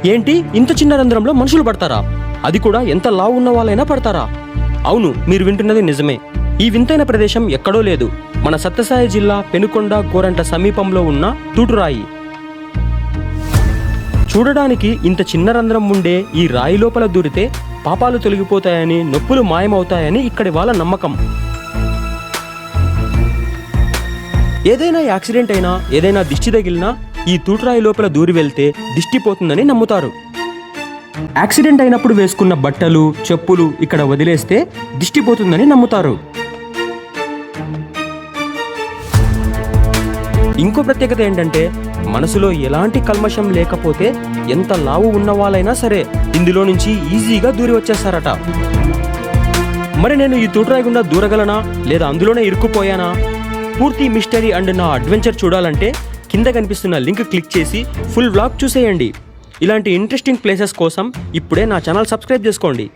ఏంటి, ఇంత చిన్న రంధ్రంలో మనుషులు పడతారా? అది కూడా ఎంత లావు ఉన్న వాళ్ళైనా పడతారా? అవును, మీరు వింటున్నది నిజమే. ఈ వింతైన ప్రదేశం ఎక్కడో లేదు, మన సత్యసాయి జిల్లా పెనుకొండ గోరంట సమీపంలో ఉన్న తూటురాయి. చూడడానికి ఇంత చిన్న రంధ్రం ఉండే ఈ రాయి లోపల దూరితే పాపాలు తొలగిపోతాయని, నొప్పులు మాయమవుతాయని ఇక్కడి వాళ్ళ నమ్మకం. ఏదైనా యాక్సిడెంట్ అయినా, ఏదైనా దిష్టి తగిలినా ఈ తూటురాయి లోపల దూరి వెళ్తే దిష్టి పోతుందని నమ్ముతారు. యాక్సిడెంట్ అయినప్పుడు వేసుకున్న బట్టలు, చెప్పులు ఇక్కడ వదిలేస్తే దిష్టి పోతుందని నమ్ముతారు. ఇంకో ప్రత్యేకత ఏంటంటే, మనసులో ఎలాంటి కల్మషం లేకపోతే ఎంత లావు ఉన్న వాళ్ళైనా సరే ఇందులో నుంచి ఈజీగా దూరి వచ్చేస్తారట. మరి నేను ఈ తూటురాయి గుండా దూరగలనా, లేదా అందులోనే ఇరుక్కుపోయానా? పూర్తి మిస్టరీ అండ్ నా అడ్వెంచర్ చూడాలంటే కింద కనిపిస్తున్న లింక్ క్లిక్ చేసి ఫుల్ వ్లాగ్ చూసేయండి. ఇలాంటి ఇంట్రెస్టింగ్ ప్లేసెస్ కోసం ఇప్పుడే నా ఛానల్ సబ్స్క్రైబ్ చేసుకోండి.